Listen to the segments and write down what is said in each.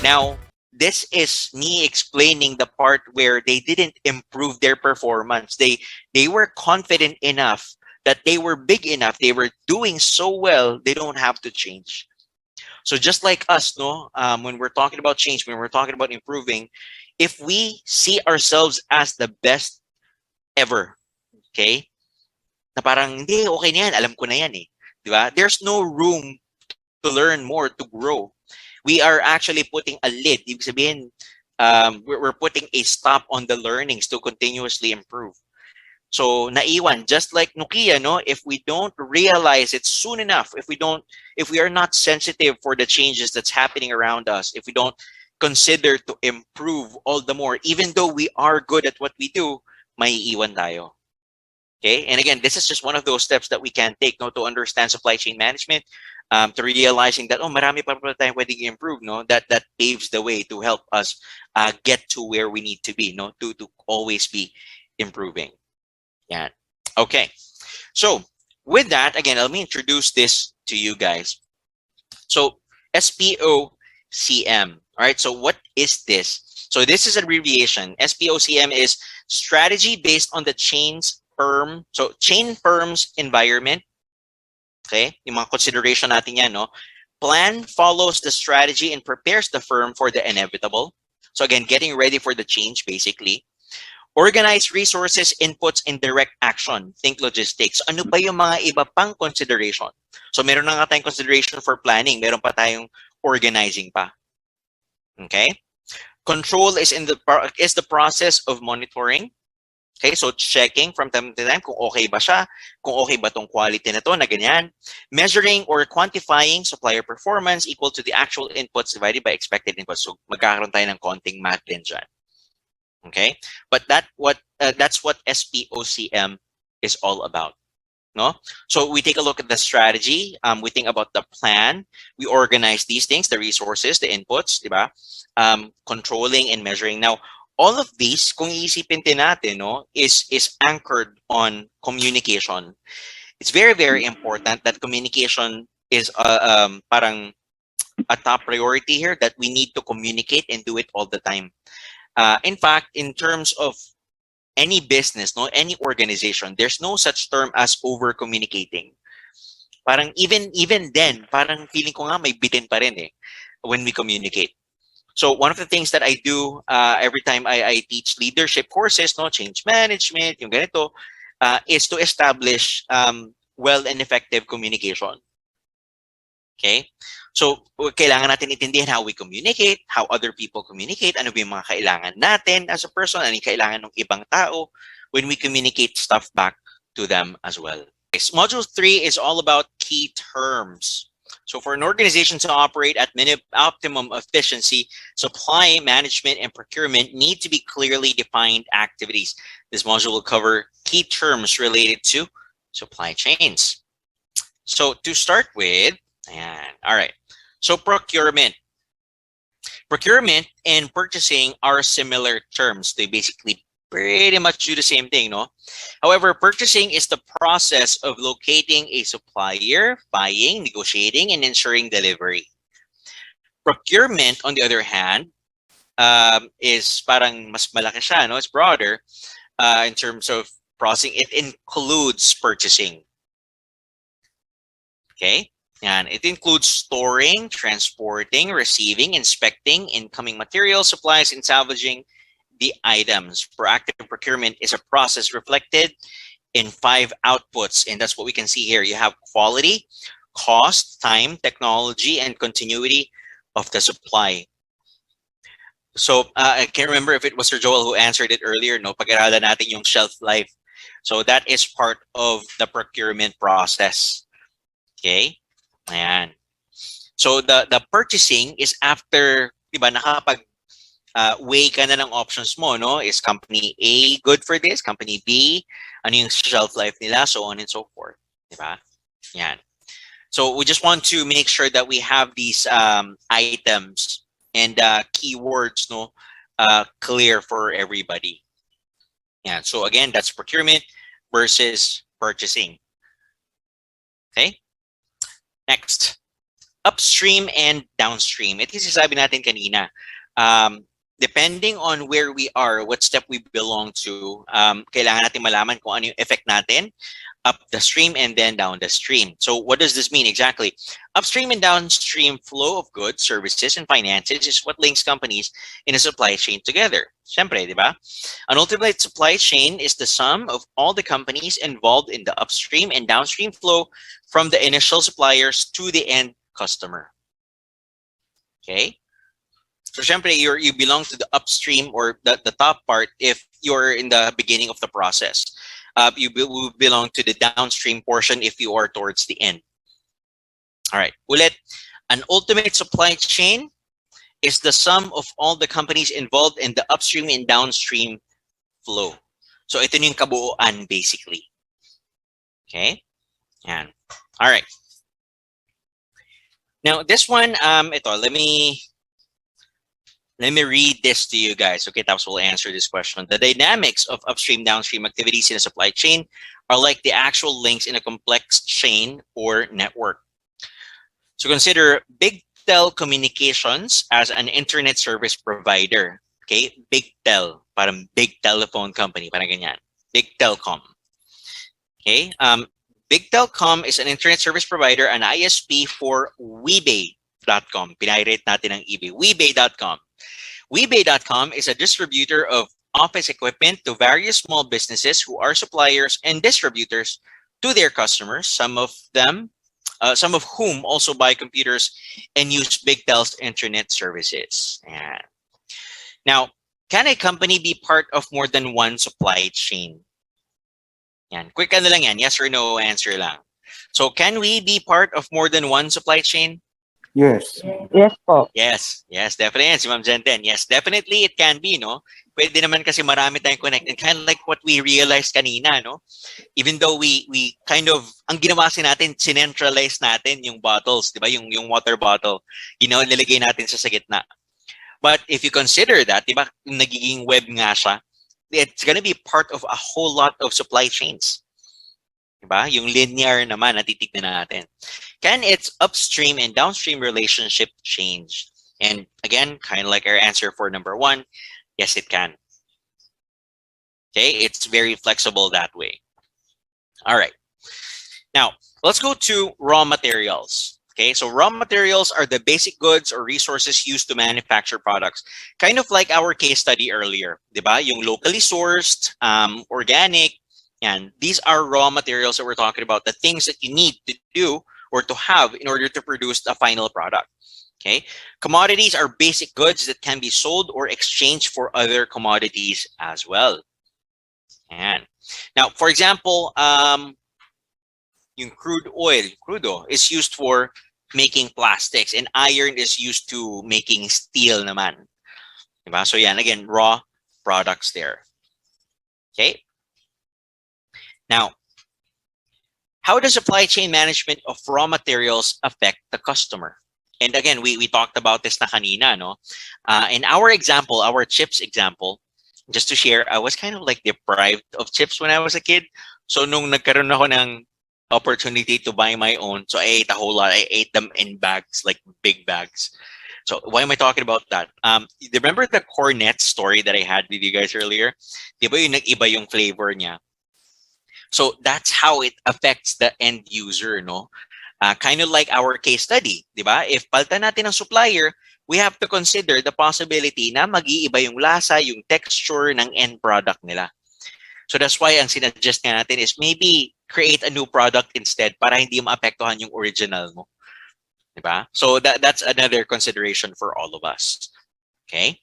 Now, this is me explaining the part where they didn't improve their performance. They were confident enough that they were big enough. They were doing so well, they don't have to change. So just like us, no, when we're talking about change, when we're talking about improving, if we see ourselves as the best ever, okay, na parang, hindi, okay na yan, alam ko na yan eh. Di ba? There's no room to learn more, to grow. We are actually putting a lid. Ibig sabihin, we're putting a stop on the learnings to continuously improve. So naiwan, just like Nokia, no? If we don't realize it soon enough, if we are not sensitive for the changes that's happening around us, if we don't consider to improve all the more, even though we are good at what we do, maiiwan tayo. Okay, and again, this is just one of those steps that we can take, no, to understand supply chain management, to realizing that, oh, marami pa pala tayong pwedeng improve, no, that paves the way to help us get to where we need to be, no, to always be improving. Yeah. Okay. So with that, again, let me introduce this to you guys. So SPOCM. All right. So what is this? So this is an abbreviation. SPOCM is strategy based on the chain's firm. So chain firm's environment. Okay. Yung mga consideration natin yan, no? Plan follows the strategy and prepares the firm for the inevitable. So again, getting ready for the change, basically. Organize resources, inputs, and direct action. Think logistics. Ano pa yung mga iba pang consideration? So meron na nga tayong consideration for planning. Meron pa tayong organizing pa. Okay? Control is the process of monitoring. Okay, so checking from time to time kung okay ba siya, kung okay ba tong quality na to, na ganyan. Measuring or quantifying supplier performance equal to the actual inputs divided by expected inputs. So magkakaroon tayo ng konting math din dyan. Okay, but that's what SPOCM is all about. No, so we take a look at the strategy. We think about the plan. We organize these things, the resources, the inputs, diba? Controlling and measuring. Now, all of these, kung iisipin din natin, no, is anchored on communication. It's very, very important that communication is parang a top priority here, that we need to communicate and do it all the time. In fact, in terms of any business, no, any organization, there's no such term as over communicating. Parang even then, parang feeling ko nga may bitin pa rin eh when we communicate. So one of the things that I do every time I teach leadership courses, no, change management, yung ganito, is to establish well and effective communication. Okay? So kailangan natin intindihan how we communicate, how other people communicate, ano ba yung mga kailangan natin as a person, ano yung kailangan ng ibang tao when we communicate stuff back to them as well. Okay, so Module 3 is all about key terms. So for an organization to operate at optimum efficiency, supply management and procurement need to be clearly defined activities. This module will cover key terms related to supply chains. So to start with, all right. So procurement. Procurement and purchasing are similar terms. They basically pretty much do the same thing, no? However, purchasing is the process of locating a supplier, buying, negotiating, and ensuring delivery. Procurement, on the other hand, is parang mas malaki siya, no? It's broader in terms of processing. It includes purchasing. Okay? And it includes storing, transporting, receiving, inspecting, incoming materials, supplies, and salvaging the items. Proactive procurement is a process reflected in 5 outputs, and that's what we can see here. You have quality, cost, time, technology, and continuity of the supply. So I can't remember if it was Sir Joel who answered it earlier, no? Pag-aralan natin yung shelf life. So that is part of the procurement process. Okay? Ayan. So the purchasing is after, diba, nakapag weigh ka na ng options mo, no? Is company A good for this? Company B, ano yung shelf life nila? So on and so forth. Diba? Yan. So we just want to make sure that we have these items and keywords, no, clear for everybody. Yeah. So again, that's procurement versus purchasing. Okay? Next. Upstream and downstream. Ito yung sabi natin kanina. Depending on where we are, what step we belong to, kailangan natin malaman kung ano yung effect natin up the stream and then down the stream. So what does this mean exactly? Upstream and downstream flow of goods, services, and finances is what links companies in a supply chain together. Siyempre, di ba? An ultimate supply chain is the sum of all the companies involved in the upstream and downstream flow from the initial suppliers to the end customer. Okay? So siyempre, you belong to the upstream or the top part if you're in the beginning of the process. You will belong to the downstream portion if you are towards the end. All right. Ulit, an ultimate supply chain is the sum of all the companies involved in the upstream and downstream flow. So ito yung kabuuan basically. Okay? Yan. All right. Now this one, let me read this to you guys. Okay, tapos we'll answer this question. The dynamics of upstream, downstream activities in a supply chain are like the actual links in a complex chain or network. So consider Big Communications as an internet service provider. Okay, Big Tel, parang big telephone company, parang ganyan. Big Telcom. Okay, Big Telcom is an internet service provider, an ISP for Weebay.com. Pinirate natin ang eBay. Weebay.com. Weebay.com is a distributor of office equipment to various small businesses who are suppliers and distributors to their customers. Some of whom also buy computers and use Big Tel's internet services. Yeah. Now, can a company be part of more than one supply chain? Yan. Quick ano lang yan, yes or no answer lang. So, can we be part of more than one supply chain? Yes. Yes po. Yes, definitely yan. Si Ma'am Jenten, yes, definitely it can be, no? Pwede naman kasi marami tayong connected. Kind of like what we realized kanina, no? Even though we kind of, ang ginawa kasi natin, sinentralize natin yung bottles, di ba? Yung water bottle, nilagay natin sa gitna. But if you consider that, di ba, nagiging web nga siya, it's gonna be part of a whole lot of supply chains. Diba? Yung linear naman, natitignan natin. Can its upstream and downstream relationship change? And again, kind of like our answer for number 1, yes, it can. Okay, it's very flexible that way. All right. Now, let's go to raw materials. Okay, so raw materials are the basic goods or resources used to manufacture products. Kind of like our case study earlier, diba? Yung locally sourced, organic, and these are raw materials that we're talking about, the things that you need to do or to have in order to produce the final product. Okay, commodities are basic goods that can be sold or exchanged for other commodities as well. And now, for example, yung crude oil is used for making plastics, and iron is used to making steel naman. Diba? So yan, again, raw products there. Okay. Now, how does supply chain management of raw materials affect the customer? And again, we talked about this na kanina, no? In our example, our chips example, just to share, I was kind of like deprived of chips when I was a kid. So nung nagkaroon ako ng opportunity to buy my own, so I ate a whole lot. I ate them in bags, like big bags. So why am I talking about that? Remember the cornet story that I had with you guys earlier? Di ba yung nag-iba yung flavor niya? So that's how it affects the end user, no? Kind of like our case study, di ba? If palta natin ang supplier, we have to consider the possibility na mag-iiba yung lasa, yung texture ng end product nila. So that's why ang sinuggest nga natin is maybe create a new product instead para hindi maapektuhan yung original mo. Diba? So that's another consideration for all of us. Okay?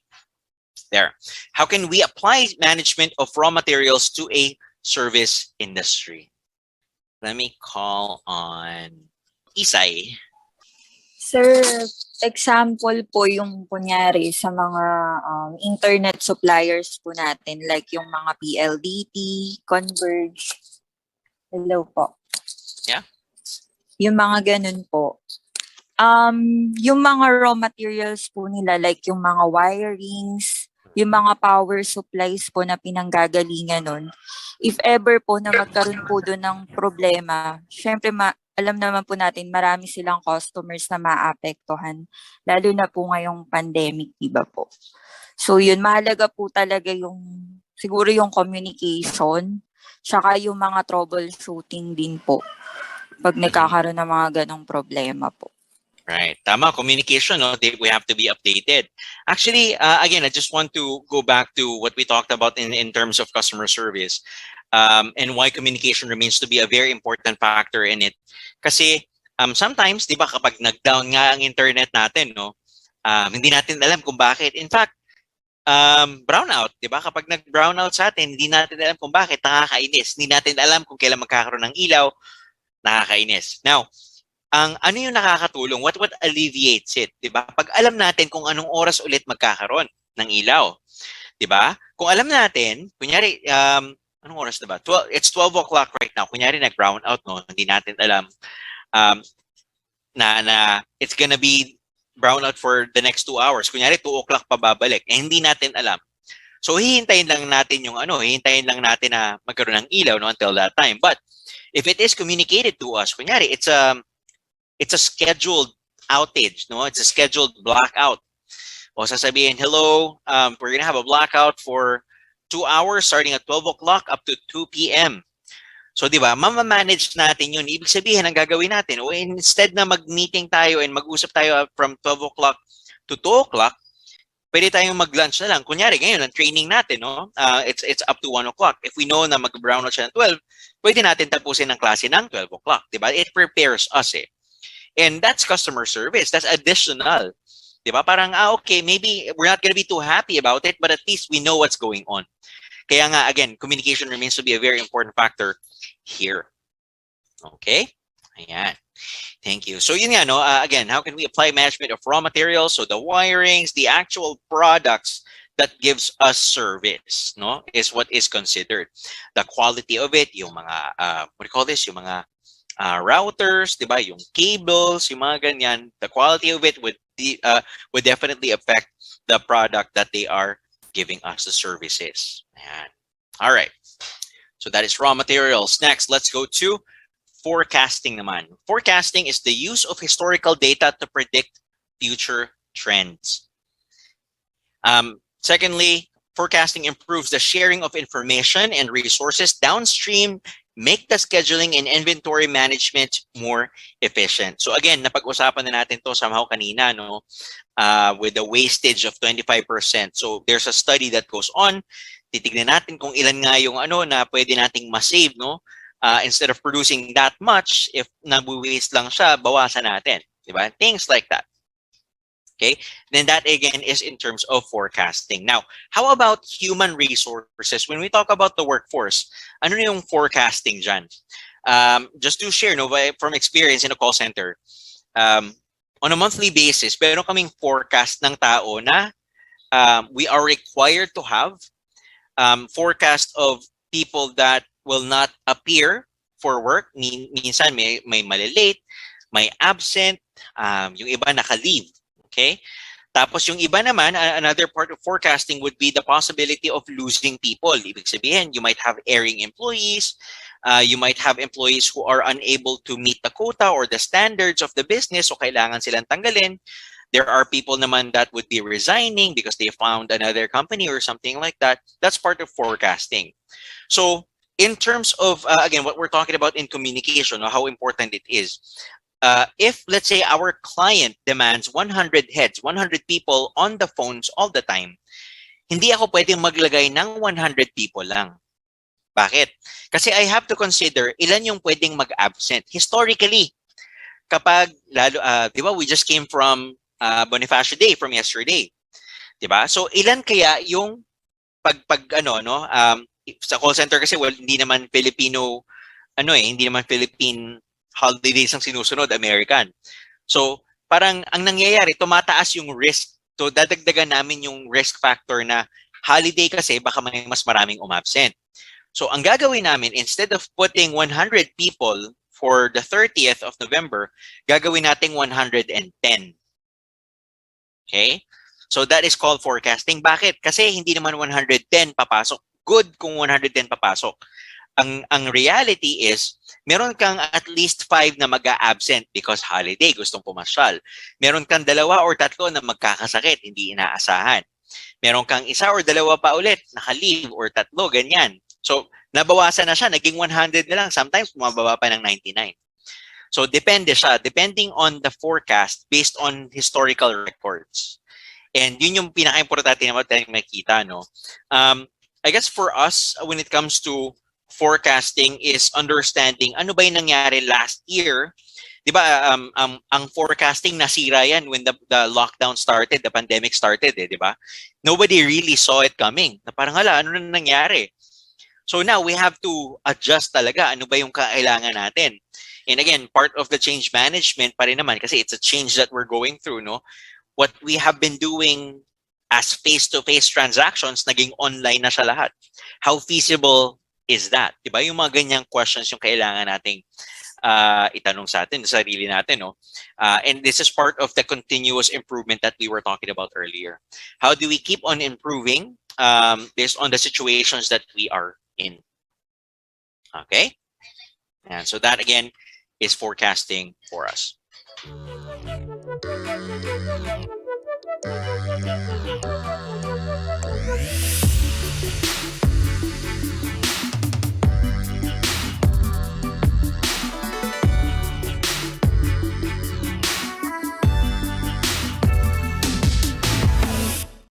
There. How can we apply management of raw materials to a service industry? Let me call on Isay. Sir, example po yung kunyari sa mga internet suppliers po natin, like yung mga PLDT, Converge. Hello po. Yeah. Yung mga ganun po. Yung mga raw materials po nila, like yung mga wirings, yung mga power supplies po na pinanggagalingan nun, if ever po na magkaroon po doon ng problema, syempre alam naman po natin marami silang customers na maapektuhan, lalo na po ngayong pandemic, 'di ba po? So yun, mahalaga po talaga yung siguro yung communication, tsaka yung mga troubleshooting din po 'pag Mhm. nagkakaroon ng mga gano'ng problema po. Right. Tama, communication, no? We have to be updated. Actually, again, I just want to go back to what we talked about in terms of customer service, and why communication remains to be a very important factor in it. Kasi sometimes, di ba, kapag nag-down nga ang internet natin, no? Hindi natin alam kung bakit. In fact, brownout, di ba? Kapag nag-brownout sa atin, hindi natin alam kung bakit, nakakainis. Hindi natin alam kung kailan magkakaroon ng ilaw, nakakainis. Now, ang ano yung nakakatulong, what alleviates it, 'di ba? Pag alam natin kung anong oras ulit magkakaroon ng ilaw, 'di ba? Kung alam natin, kunyari anong oras na ba? 12, it's 12 o'clock right now. Kunyari nag-brown out, no? Hindi natin alam um, na it's gonna be brown out for the next 2 hours. Kunyari 2 o'clock pa babalik. Eh hindi natin alam. So hihintayin lang natin yung hihintayin lang natin na magkaroon ng ilaw, no, until that time. But if it is communicated to us, kunyari it's a scheduled outage, no? It's a scheduled blackout. O sasabihin, hello, we're gonna have a blackout for 2 hours starting at 12 o'clock up to 2 p.m. So, di ba, mamamanage natin yun. Ibig sabihin, ang gagawin natin, o instead na mag-meeting tayo and mag-usap tayo from 12 o'clock to 2 o'clock, pwede tayong mag-lunch na lang. Kunyari, ngayon, ang training natin, no? It's up to 1 o'clock. If we know na mag-brown out siya ng 12, pwede natin tapusin ang klase ng 12 o'clock. Di ba? It prepares us eh. And that's customer service. That's additional. Di ba? Parang, okay, maybe we're not gonna be too happy about it, but at least we know what's going on. Kaya nga, again, communication remains to be a very important factor here. Okay? Ayan. Thank you. So yun nga, no? Again, how can we apply management of raw materials? So the wirings, the actual products that gives us service, no, is what is considered. The quality of it, yung mga, what do you call this? Yung mga routers, di ba? Yung cables, yung mga ganyan. The quality of it would definitely affect the product that they are giving us the services. Ayan. All right. So that is raw materials. Next, let's go to forecasting naman. Forecasting is the use of historical data to predict future trends. Secondly, forecasting improves the sharing of information and resources downstream, make the scheduling and inventory management more efficient. So again, napag-usapan na natin to somehow kanina, no? With the wastage of 25%. So there's a study that goes on. Titignan natin kung ilan nga yung na pwede nating ma-save, no? Instead of producing that much, if nabu-waste lang siya, bawasan natin. Diba? Things like that. Okay? Then that again is in terms of forecasting. Now, how about human resources? When we talk about the workforce, ano yung forecasting dyan? Just to share, no, from experience in a call center, on a monthly basis, meron kaming forecast ng tao na we are required to have forecast of people that will not appear for work. Minsan may malilate, may absent, yung iba naka-leave. Okay? Tapos yung iba naman, another part of forecasting would be the possibility of losing people. Ibig sabihin, you might have erring employees, you might have employees who are unable to meet the quota or the standards of the business, so kailangan silang tanggalin. There are people naman that would be resigning because they found another company or something like that. That's part of forecasting. So in terms of, again, what we're talking about in communication, how important it is, if let's say our client demands 100 heads, 100 people on the phones all the time, hindi ako pwedeng maglagay ng 100 people lang. Bakit? Kasi I have to consider ilan yung pwedeng mag-absent. Historically, kapag, lalo, di ba, we just came from Bonifacio Day from yesterday. Di ba? So, ilan kaya yung sa call center kasi hindi naman Filipino, hindi naman Philippine holidays ang sinusunod, American. So, parang ang nangyayari, tumataas yung risk. So, dadagdagan namin yung risk factor na holiday kasi baka may mas maraming umabsent. So, ang gagawin namin, instead of putting 100 people for the 30th of November, gagawin natin 110. Okay? So, that is called forecasting. Bakit? Kasi hindi naman 110 papasok. Good kung 110 papasok. Ang reality is, meron kang at least 5 na mag-a-absent because holiday, gustong pumasyal. Meron kang 2 or 3 na magkakasakit, hindi inaasahan. Meron kang 1 or 2 pa ulit, naka-leave or 3, ganyan. So, nabawasan na siya, naging 100 na lang. Sometimes, bumababa pa ng 99. So, depende siya, depending on the forecast based on historical records. And yun yung pinaka-importante naman tayong makita, no? I guess for us, when it comes to forecasting is understanding ano ba yung nangyari last year. Di ba, ang forecasting nasira yan when the lockdown started, the pandemic started, di ba? Nobody really saw it coming. Na parang, hala, ano na nangyari? So now, we have to adjust talaga. Ano ba yung kailangan natin? And again, part of the change management pa rin naman kasi it's a change that we're going through, no? What we have been doing as face-to-face transactions, naging online na siya lahat. How feasible is that? Diba? Yung mga ganyang questions yung kailangan nating itanong sa atin, sa sarili natin. No? And this is part of the continuous improvement that we were talking about earlier. How do we keep on improving based on the situations that we are in? Okay? And so that, again, is forecasting for us.